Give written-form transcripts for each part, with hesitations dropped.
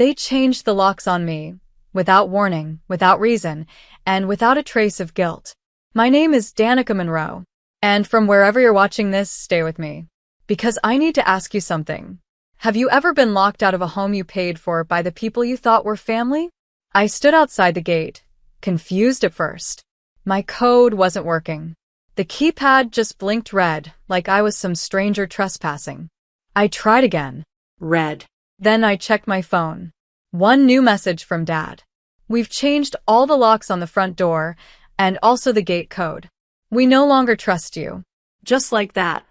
They changed the locks on me, without warning, without reason, and without a trace of guilt. My name is Danica Monroe, and from wherever you're watching this, stay with me. Because I need to ask you something. Have you ever been locked out of a home you paid for by the people you thought were family? I stood outside the gate, confused at first. My code wasn't working. The keypad just blinked red, like I was some stranger trespassing. I tried again. Red. Then I checked my phone. One new message from Dad. We've changed all the locks on the front door, and also the gate code. We no longer trust you. Just like that.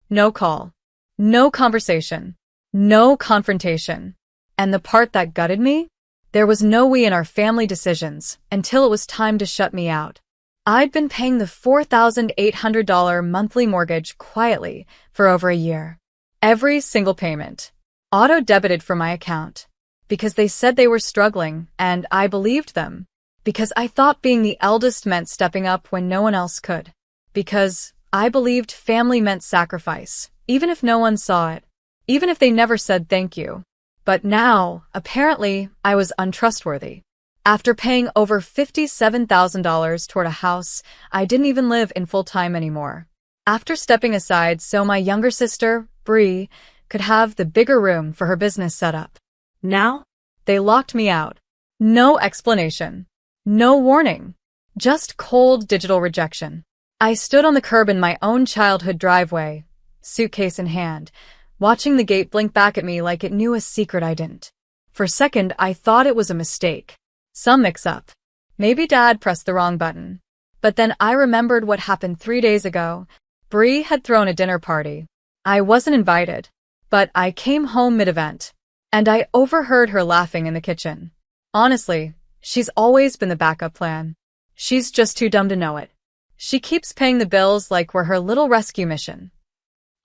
No call. No conversation. No confrontation. And the part that gutted me? There was no we in our family decisions until it was time to shut me out. I'd been paying the $4,800 monthly mortgage quietly for over a year. Every single payment. Auto-debited from my account. Because they said they were struggling, and I believed them. Because I thought being the eldest meant stepping up when no one else could. Because I believed family meant sacrifice, even if no one saw it. Even if they never said thank you. But now, apparently, I was untrustworthy. After paying over $57,000 toward a house I didn't even live in full-time anymore. After stepping aside so my younger sister, Bree, could have the bigger room for her business set up. Now? They locked me out. No explanation. No warning. Just cold digital rejection. I stood on the curb in my own childhood driveway, suitcase in hand, watching the gate blink back at me like it knew a secret I didn't. For a second, I thought it was a mistake. Some mix-up. Maybe Dad pressed the wrong button. But then I remembered what happened 3 days ago. Bree had thrown a dinner party. I wasn't invited, but I came home mid-event, and I overheard her laughing in the kitchen. Honestly, she's always been the backup plan. She's just too dumb to know it. She keeps paying the bills like we're her little rescue mission.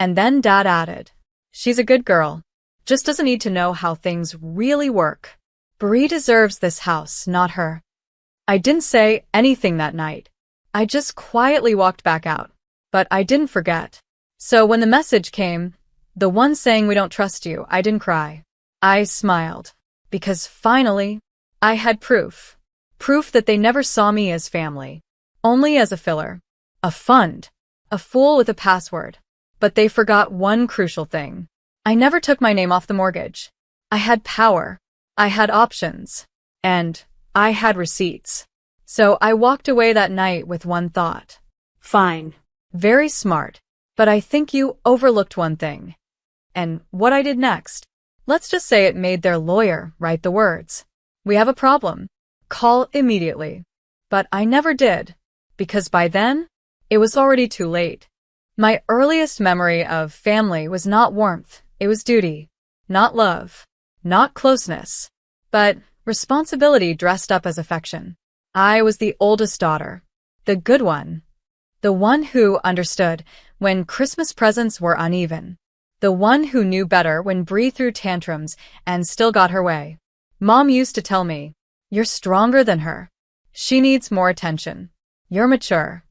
And then Dad added, she's a good girl. Just doesn't need to know how things really work. Bree deserves this house, not her. I didn't say anything that night. I just quietly walked back out. But I didn't forget. So when the message came, the one saying we don't trust you, I didn't cry. I smiled. Because finally, I had proof. Proof that they never saw me as family. Only as a filler. A fund. A fool with a password. But they forgot one crucial thing. I never took my name off the mortgage. I had power. I had options. And I had receipts. So I walked away that night with one thought. Fine. Very smart. But I think you overlooked one thing. And what I did next. Let's just say it made their lawyer write the words. We have a problem. Call immediately. But I never did. Because by then, it was already too late. My earliest memory of family was not warmth, it was duty. Not love. Not closeness. But responsibility dressed up as affection. I was the oldest daughter. The good one. The one who understood when Christmas presents were uneven. The one who knew better when Bree threw tantrums and still got her way. Mom used to tell me, you're stronger than her. She needs more attention. You're mature.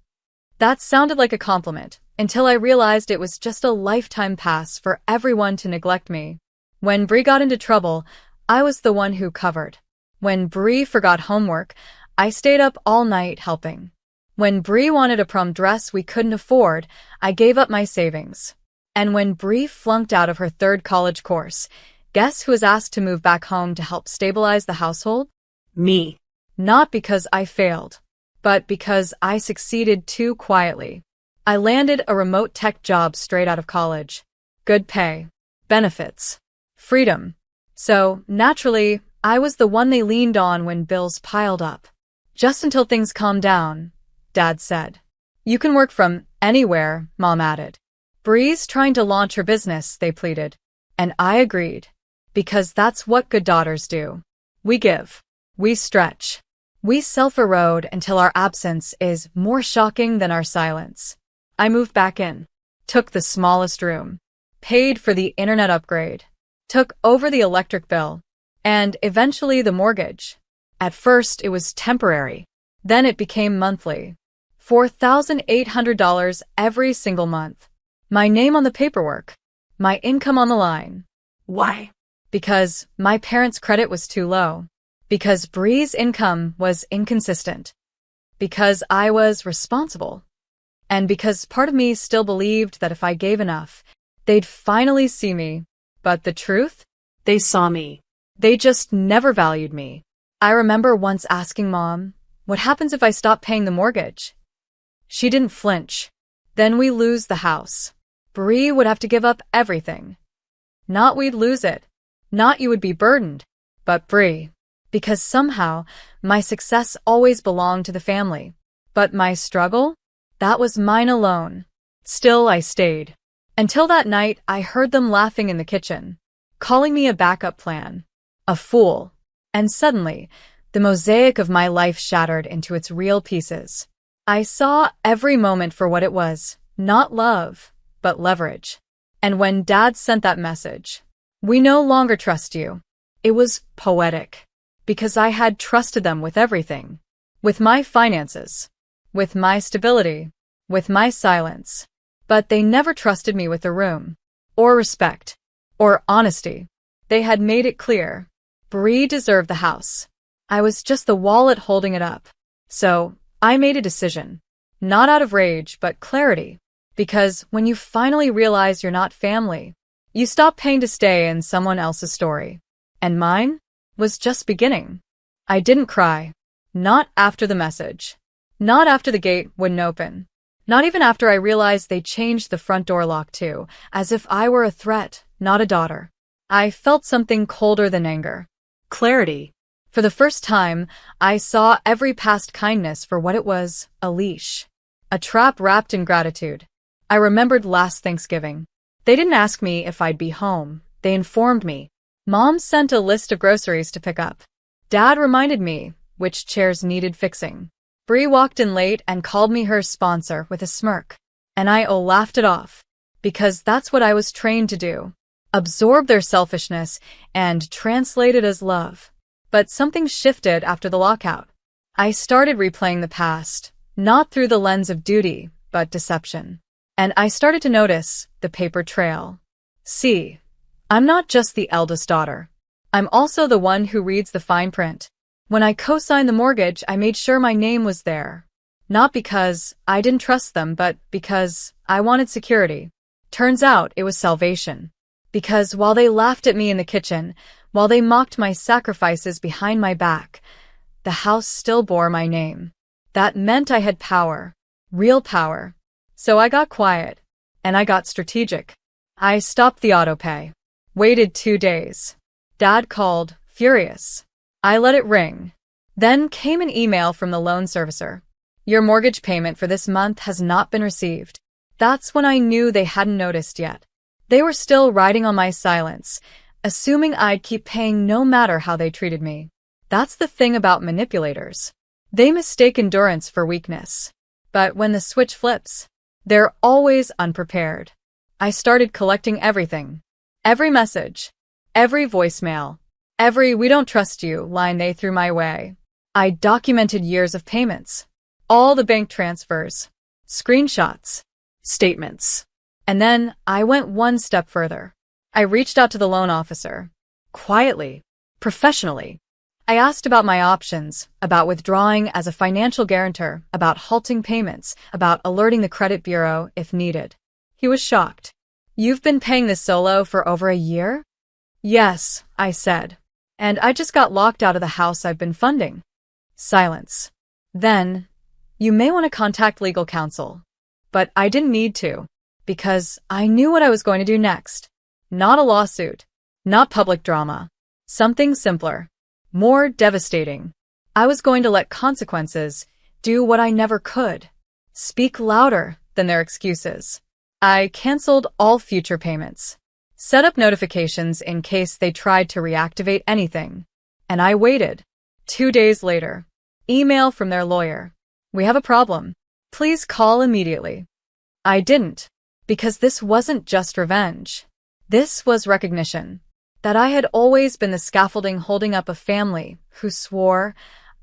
That sounded like a compliment, until I realized it was just a lifetime pass for everyone to neglect me. When Bree got into trouble, I was the one who covered. When Bree forgot homework, I stayed up all night helping. When Bree wanted a prom dress we couldn't afford, I gave up my savings. And when Bree flunked out of her 3rd college course, guess who was asked to move back home to help stabilize the household? Me. Not because I failed, but because I succeeded too quietly. I landed a remote tech job straight out of college. Good pay. Benefits. Freedom. So, naturally, I was the one they leaned on when bills piled up. Just until things calmed down, Dad said. You can work from anywhere, Mom added. Bree's trying to launch her business, they pleaded. And I agreed. Because that's what good daughters do. We give. We stretch. We self-erode until our absence is more shocking than our silence. I moved back in. Took the smallest room. Paid for the internet upgrade. Took over the electric bill. And eventually the mortgage. At first it was temporary. Then it became monthly. $4,800 every single month. My name on the paperwork. My income on the line. Why? because my parents' credit was too low, because Bree's income was inconsistent, because I was responsible, and because part of me still believed that if I gave enough, they'd finally see me. But the truth? They saw me. They just never valued me. I remember once asking Mom, what happens if I stop paying the mortgage? She didn't flinch. Then we lose the house. Bree would have to give up everything. Not we'd lose it. Not you would be burdened. But Bree. Because somehow, my success always belonged to the family. But my struggle? That was mine alone. Still, I stayed. Until that night, I heard them laughing in the kitchen, calling me a backup plan, a fool. And suddenly, the mosaic of my life shattered into its real pieces. I saw every moment for what it was, not love, but leverage. And when Dad sent that message, "We no longer trust you," it was poetic, because I had trusted them with everything. With my finances, with my stability, with my silence. But they never trusted me with a room, or respect, or honesty. They had made it clear. Bree deserved the house. I was just the wallet holding it up. So, I made a decision. Not out of rage, but clarity. Because when you finally realize you're not family, you stop paying to stay in someone else's story. And mine was just beginning. I didn't cry. Not after the message. Not after the gate wouldn't open. Not even after I realized they changed the front door lock too, as if I were a threat, not a daughter. I felt something colder than anger. Clarity. For the first time, I saw every past kindness for what it was, a leash. A trap wrapped in gratitude. I remembered last Thanksgiving. They didn't ask me if I'd be home. They informed me. Mom sent a list of groceries to pick up. Dad reminded me which chairs needed fixing. Bree walked in late and called me her sponsor with a smirk. And I laughed it off. Because that's what I was trained to do. Absorb their selfishness and translate it as love. But something shifted after the lockout. I started replaying the past, not through the lens of duty, but deception. And I started to notice the paper trail. See, I'm not just the eldest daughter. I'm also the one who reads the fine print. When I co-signed the mortgage, I made sure my name was there. Not because I didn't trust them, but because I wanted security. Turns out it was salvation. Because while they laughed at me in the kitchen, while they mocked my sacrifices behind my back, the house still bore my name. That meant I had power. Real power. So I got quiet. And I got strategic. I stopped the autopay. Waited 2 days. Dad called, furious. I let it ring. Then came an email from the loan servicer. Your mortgage payment for this month has not been received. That's when I knew they hadn't noticed yet. They were still riding on my silence, assuming I'd keep paying no matter how they treated me. That's the thing about manipulators. They mistake endurance for weakness. But when the switch flips, they're always unprepared. I started collecting everything. Every message. Every voicemail. Every "we don't trust you" line they threw my way. I documented years of payments. All the bank transfers. Screenshots. Statements. And then I went one step further. I reached out to the loan officer. Quietly. Professionally. I asked about my options, about withdrawing as a financial guarantor, about halting payments, about alerting the credit bureau if needed. He was shocked. You've been paying this solo for over a year? Yes, I said. And I just got locked out of the house I've been funding. Silence. Then, you may want to contact legal counsel. But I didn't need to. Because I knew what I was going to do next. Not a lawsuit. Not public drama. Something simpler. More devastating. I was going to let consequences do what I never could. Speak louder than their excuses. I canceled all future payments. Set up notifications in case they tried to reactivate anything. And I waited. 2 days later. Email from their lawyer. We have a problem. Please call immediately. I didn't. Because this wasn't just revenge. This was recognition. That I had always been the scaffolding holding up a family who swore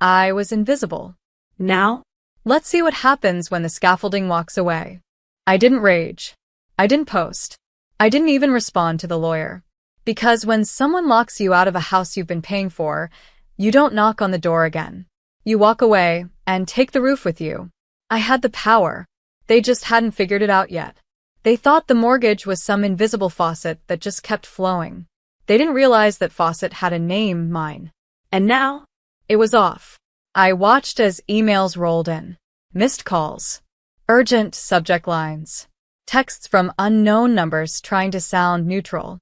I was invisible. Now? Let's see what happens when the scaffolding walks away. I didn't rage. I didn't post. I didn't even respond to the lawyer. Because when someone locks you out of a house you've been paying for, you don't knock on the door again. You walk away and take the roof with you. I had the power. They just hadn't figured it out yet. They thought the mortgage was some invisible faucet that just kept flowing. They didn't realize that faucet had a name, mine. And now? It was off. I watched as emails rolled in. Missed calls. Urgent subject lines. Texts from unknown numbers trying to sound neutral.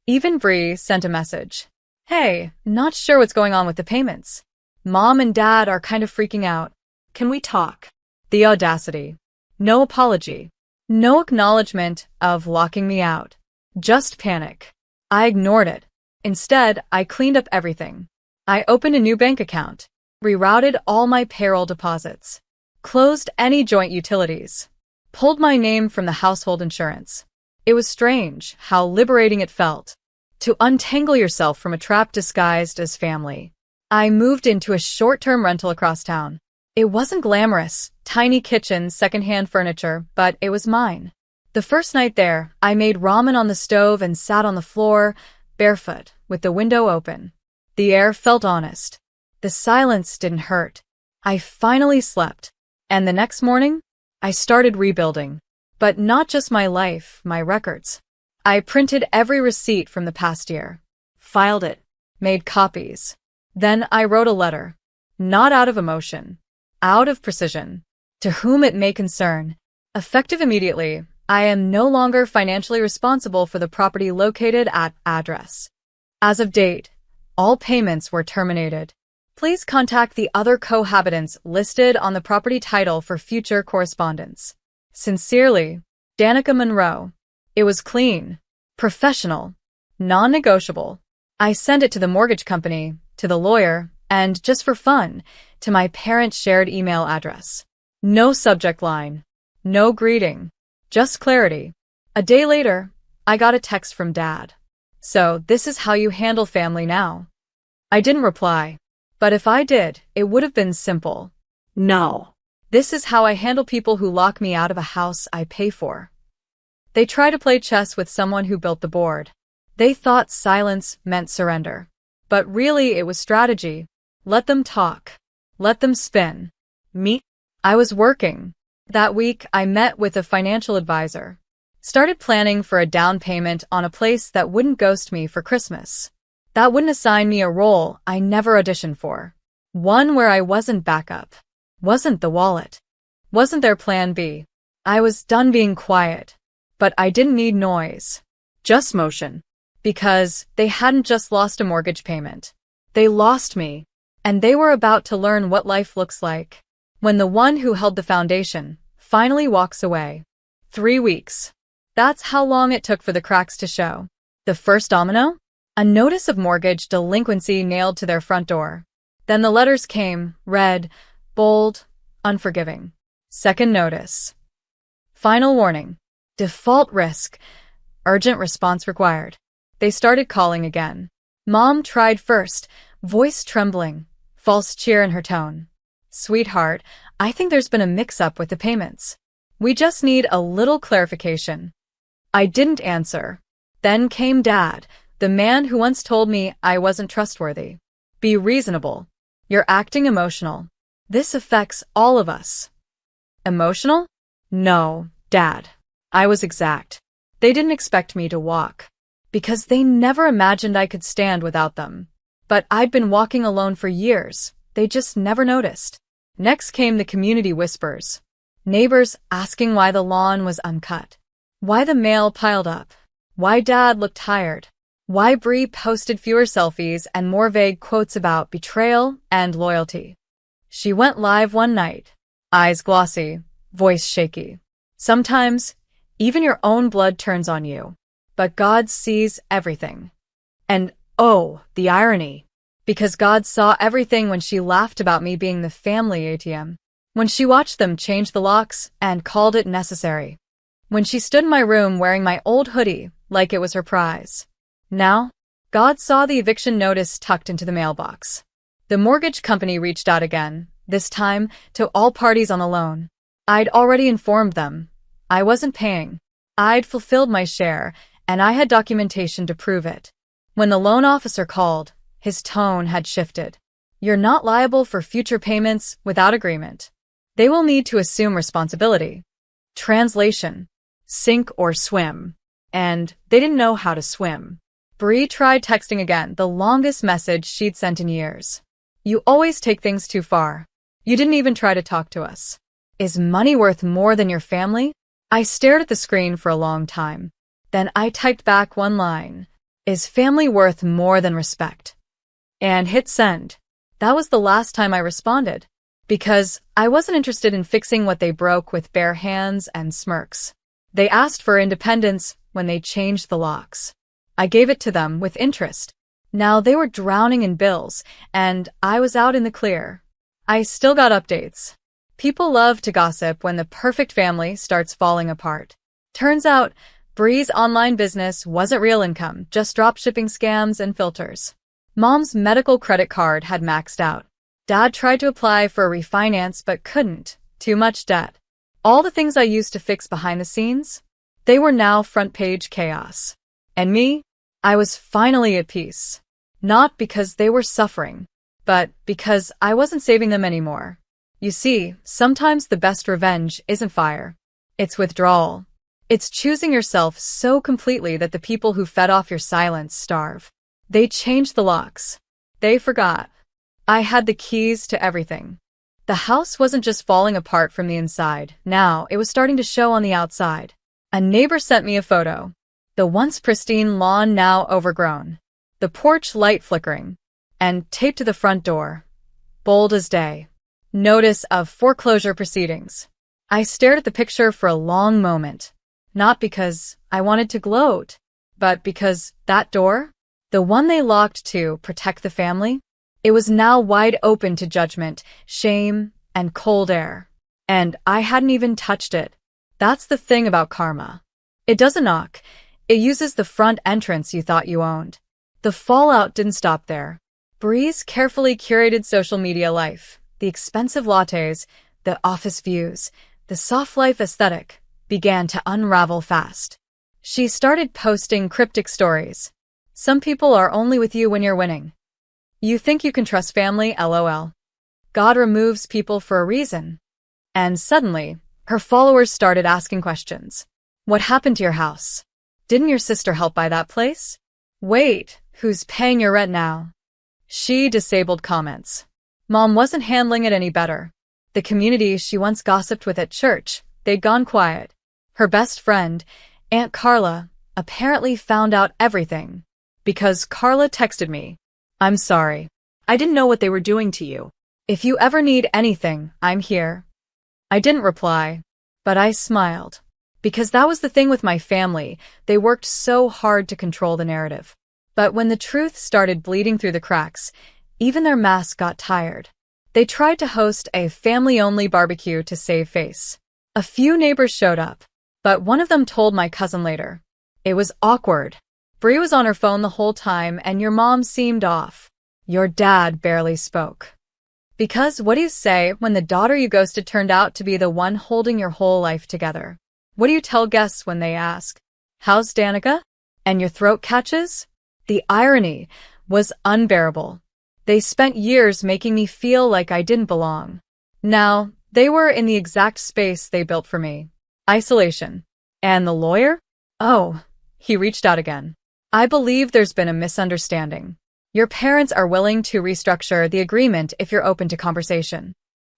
Even Bree sent a message. Hey, not sure what's going on with the payments. Mom and Dad are kind of freaking out. Can we talk? The audacity. No apology. No acknowledgement of locking me out. Just panic. I ignored it. Instead, I cleaned up everything. I opened a new bank account. Rerouted all my payroll deposits. Closed any joint utilities. Pulled my name from the household insurance. It was strange how liberating it felt. To untangle yourself from a trap disguised as family. I moved into a short-term rental across town. It wasn't glamorous, tiny kitchen, secondhand furniture, but it was mine. The first night there, I made ramen on the stove and sat on the floor, barefoot, with the window open. The air felt honest. The silence didn't hurt. I finally slept. And the next morning, I started rebuilding. But not just my life, my records. I printed every receipt from the past year. Filed it. Made copies. Then I wrote a letter. Not out of emotion. Out of precision. To whom it may concern. Effective immediately, I am no longer financially responsible for the property located at address. As of date, all payments were terminated. Please contact the other cohabitants listed on the property title for future correspondence. Sincerely, Danica Monroe. It was clean, professional, non-negotiable. I sent it to the mortgage company, to the lawyer, and just for fun, to my parents' shared email address. No subject line. No greeting. Just clarity. A day later, I got a text from Dad. So this is how you handle family now. I didn't reply. But if I did, it would have been simple. No. This is how I handle people who lock me out of a house I pay for. They try to play chess with someone who built the board. They thought silence meant surrender. But really it was strategy. Let them talk. Let them spin. Me? I was working. That week, I met with a financial advisor. Started planning for a down payment on a place that wouldn't ghost me for Christmas. That wouldn't assign me a role I never auditioned for. One where I wasn't backup. Wasn't the wallet. Wasn't their plan B. I was done being quiet. But I didn't need noise. Just motion. Because they hadn't just lost a mortgage payment. They lost me. And they were about to learn what life looks like. When the one who held the foundation finally walks away. 3 weeks. That's how long it took for the cracks to show. The first domino? A notice of mortgage delinquency nailed to their front door. Then the letters came, red, bold, unforgiving. Second notice. Final warning. Default risk. Urgent response required. They started calling again. Mom tried first, voice trembling, false cheer in her tone. Sweetheart, I think there's been a mix-up with the payments. We just need a little clarification. I didn't answer. Then came Dad, the man who once told me I wasn't trustworthy. Be reasonable. You're acting emotional. This affects all of us. Emotional? No, Dad. I was exact. They didn't expect me to walk. Because they never imagined I could stand without them. But I'd been walking alone for years. They just never noticed. Next came the community whispers. Neighbors asking why the lawn was uncut. Why the mail piled up. Why Dad looked tired. Why Bree posted fewer selfies and more vague quotes about betrayal and loyalty. She went live one night. Eyes glossy, voice shaky. Sometimes, even your own blood turns on you. But God sees everything. And oh, the irony. Because God saw everything when she laughed about me being the family ATM. When she watched them change the locks and called it necessary. When she stood in my room wearing my old hoodie like it was her prize. Now, God saw the eviction notice tucked into the mailbox. The mortgage company reached out again, this time to all parties on the loan. I'd already informed them. I wasn't paying. I'd fulfilled my share, and I had documentation to prove it. When the loan officer called, his tone had shifted. You're not liable for future payments without agreement. They will need to assume responsibility. Translation: sink or swim. And they didn't know how to swim. Bree tried texting again, the longest message she'd sent in years. You always take things too far. You didn't even try to talk to us. Is money worth more than your family? I stared at the screen for a long time. Then I typed back one line. Is family worth more than respect? And hit send. That was the last time I responded. Because I wasn't interested in fixing what they broke with bare hands and smirks. They asked for independence when they changed the locks. I gave it to them with interest. Now they were drowning in bills, and I was out in the clear. I still got updates. People love to gossip when the perfect family starts falling apart. Turns out, Bree's online business wasn't real income, just dropshipping scams and filters. Mom's medical credit card had maxed out. Dad tried to apply for a refinance but couldn't. Too much debt. All the things I used to fix behind the scenes, they were now front-page chaos. And me? I was finally at peace. Not because they were suffering, but because I wasn't saving them anymore. You see, sometimes the best revenge isn't fire. It's withdrawal. It's choosing yourself so completely that the people who fed off your silence starve. They changed the locks. They forgot. I had the keys to everything. The house wasn't just falling apart from the inside. Now it was starting to show on the outside. A neighbor sent me a photo. The once pristine lawn now overgrown. The porch light flickering. And taped to the front door. Bold as day. Notice of foreclosure proceedings. I stared at the picture for a long moment. Not because I wanted to gloat, but because that door, the one they locked to protect the family, it was now wide open to judgment, shame, and cold air. And I hadn't even touched it. That's the thing about karma. It doesn't knock. It uses the front entrance you thought you owned. The fallout didn't stop there. Bree's carefully curated social media life, the expensive lattes, the office views, the soft life aesthetic, began to unravel fast. She started posting cryptic stories. Some people are only with you when you're winning. You think you can trust family, lol. God removes people for a reason. And suddenly, her followers started asking questions. What happened to your house? Didn't your sister help buy that place? Wait, who's paying your rent now? She disabled comments. Mom wasn't handling it any better. The community she once gossiped with at church, they'd gone quiet. Her best friend, Aunt Carla, apparently found out everything. Because Carla texted me. I'm sorry. I didn't know what they were doing to you. If you ever need anything, I'm here. I didn't reply, but I smiled. Because that was the thing with my family, they worked so hard to control the narrative. But when the truth started bleeding through the cracks, even their masks got tired. They tried to host a family-only barbecue to save face. A few neighbors showed up, but one of them told my cousin later. It was awkward. Bree was on her phone the whole time and your mom seemed off. Your dad barely spoke. Because what do you say when the daughter you ghosted turned out to be the one holding your whole life together? What do you tell guests when they ask, "How's Danica?" and your throat catches? The irony was unbearable. They spent years making me feel like I didn't belong. Now, they were in the exact space they built for me. Isolation. And the lawyer? Oh, he reached out again. I believe there's been a misunderstanding. Your parents are willing to restructure the agreement if you're open to conversation.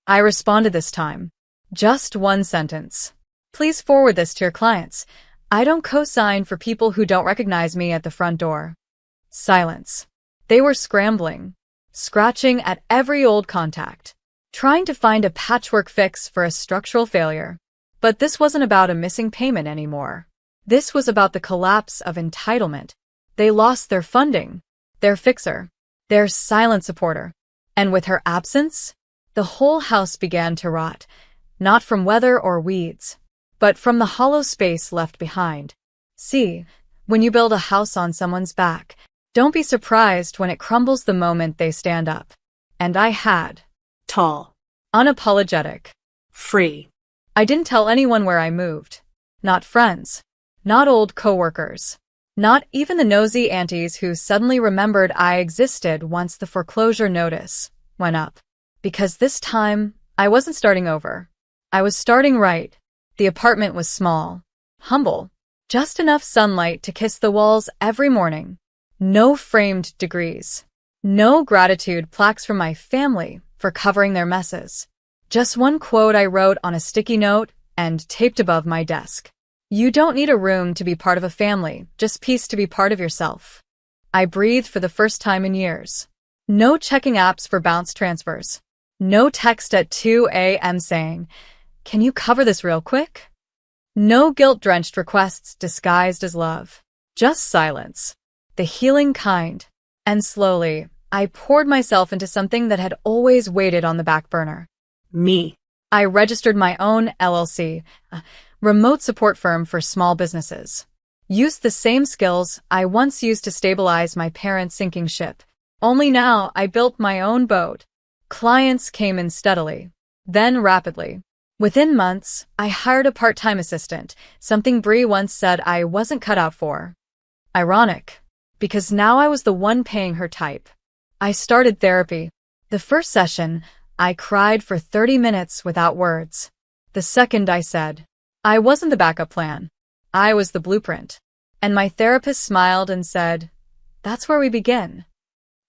I responded this time. Just one sentence. Please forward this to your clients. I don't co-sign for people who don't recognize me at the front door. Silence. They were scrambling, scratching at every old contact, trying to find a patchwork fix for a structural failure. But this wasn't about a missing payment anymore. This was about the collapse of entitlement. They lost their funding, their fixer, their silent supporter. And with her absence, the whole house began to rot, not from weather or weeds, but from the hollow space left behind. See, when you build a house on someone's back, don't be surprised when it crumbles the moment they stand up. And I had. Tall. Unapologetic. Free. I didn't tell anyone where I moved. Not friends. Not old coworkers. Not even the nosy aunties who suddenly remembered I existed once the foreclosure notice went up. Because this time, I wasn't starting over. I was starting right. The apartment was small, humble, just enough sunlight to kiss the walls every morning. No framed degrees. No gratitude plaques from my family for covering their messes. Just one quote I wrote on a sticky note and taped above my desk. You don't need a room to be part of a family, just peace to be part of yourself. I breathed for the first time in years. No checking apps for bounce transfers. No text at 2 a.m. saying, "Can you cover this real quick?" No guilt-drenched requests disguised as love. Just silence. The healing kind. And slowly, I poured myself into something that had always waited on the back burner. Me. I registered my own LLC, a remote support firm for small businesses. Used the same skills I once used to stabilize my parents' sinking ship. Only now I built my own boat. Clients came in steadily, then rapidly. Within months, I hired a part-time assistant, something Bree once said I wasn't cut out for. Ironic, because now I was the one paying her type. I started therapy. The first session, I cried for 30 minutes without words. The second I said, I wasn't the backup plan. I was the blueprint. And my therapist smiled and said, "That's where we begin."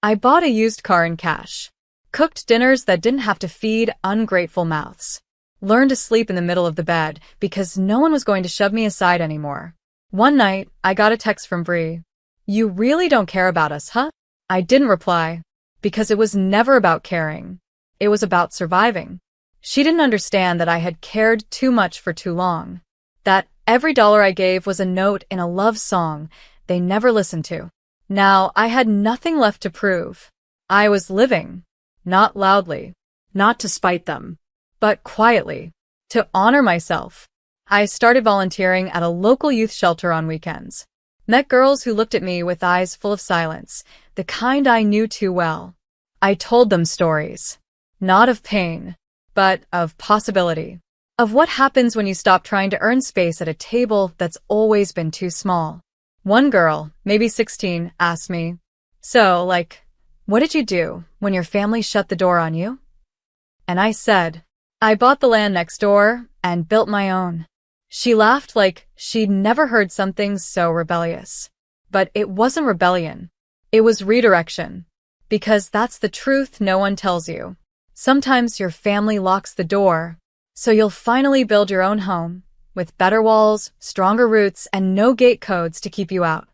I bought a used car in cash. Cooked dinners that didn't have to feed ungrateful mouths. Learned to sleep in the middle of the bed because no one was going to shove me aside anymore. One night, I got a text from Bree. "You really don't care about us, huh?" I didn't reply, because it was never about caring. It was about surviving. She didn't understand that I had cared too much for too long. That every dollar I gave was a note in a love song they never listened to. Now I had nothing left to prove. I was living, not loudly, Not to spite them. but quietly, to honor myself. I started volunteering at a local youth shelter on weekends. Met girls who looked at me with eyes full of silence, the kind I knew too well. I told them stories. Not of pain, but of possibility. Of what happens when you stop trying to earn space at a table that's always been too small. One girl, maybe 16, asked me, "So, what did you do when your family shut the door on you?" And I said, "I bought the land next door and built my own." She laughed like she'd never heard something so rebellious. But it wasn't rebellion. It was redirection. Because that's the truth no one tells you. Sometimes your family locks the door, so you'll finally build your own home, with better walls, stronger roots, and no gate codes to keep you out.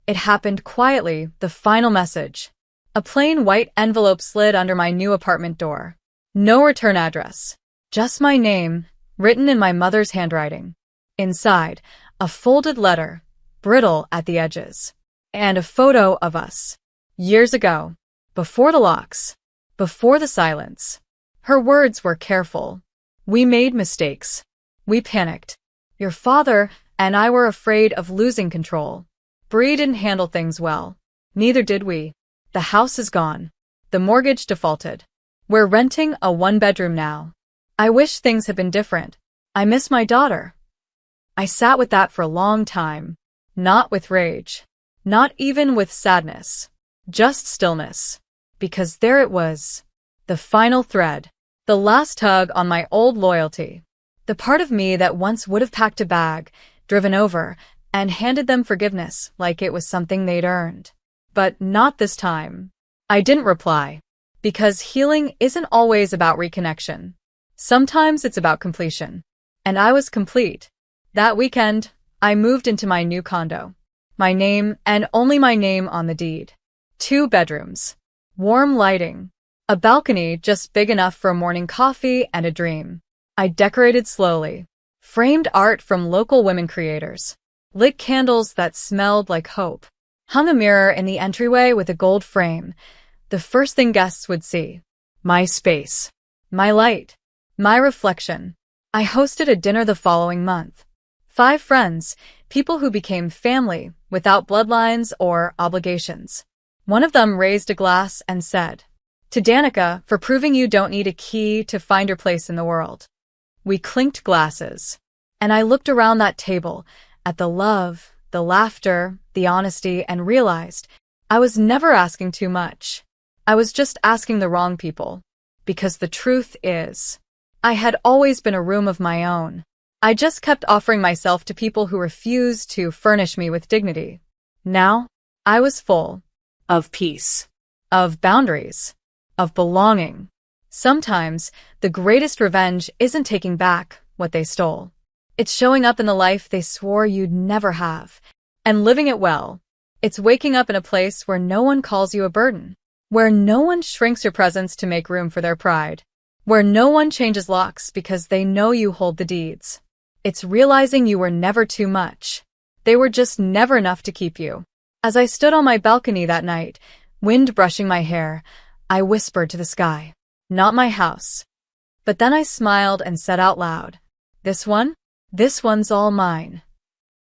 It happened quietly, the final message. A plain white envelope slid under my new apartment door. No return address. Just my name, written in my mother's handwriting. Inside, a folded letter, brittle at the edges. And a photo of us. Years ago. Before the locks. Before the silence. Her words were careful. We made mistakes. We panicked. Your father and I were afraid of losing control. Bree didn't handle things well. Neither did we. The house is gone. The mortgage defaulted. We're renting a one-bedroom now. I wish things had been different. I miss my daughter. I sat with that for a long time. Not with rage. Not even with sadness. Just stillness. Because there it was. The final thread. The last tug on my old loyalty. The part of me that once would have packed a bag, driven over, and handed them forgiveness like it was something they'd earned. But not this time. I didn't reply. Because healing isn't always about reconnection. Sometimes it's about completion. And I was complete. That weekend, I moved into my new condo. My name and only my name on the deed. 2 bedrooms. Warm lighting. A balcony just big enough for a morning coffee and a dream. I decorated slowly. Framed art from local women creators. Lit candles that smelled like hope. Hung a mirror in the entryway with a gold frame. The first thing guests would see. My space. My light. My reflection. I hosted a dinner the following month. 5 friends, people who became family without bloodlines or obligations. One of them raised a glass and said, "To Danica, for proving you don't need a key to find your place in the world." We clinked glasses. And I looked around that table at the love, the laughter, the honesty, and realized I was never asking too much. I was just asking the wrong people. Because the truth is, I had always been a room of my own. I just kept offering myself to people who refused to furnish me with dignity. Now, I was full Of peace. of boundaries, of belonging. Sometimes, the greatest revenge isn't taking back what they stole. It's showing up in the life they swore you'd never have, and living it well. It's waking up in a place where no one calls you a burden, where no one shrinks your presence to make room for their pride, where no one changes locks because they know you hold the deeds. It's realizing you were never too much. They were just never enough to keep you. As I stood on my balcony that night, wind brushing my hair, I whispered to the sky, "Not my house." But then I smiled and said out loud, This one's all mine."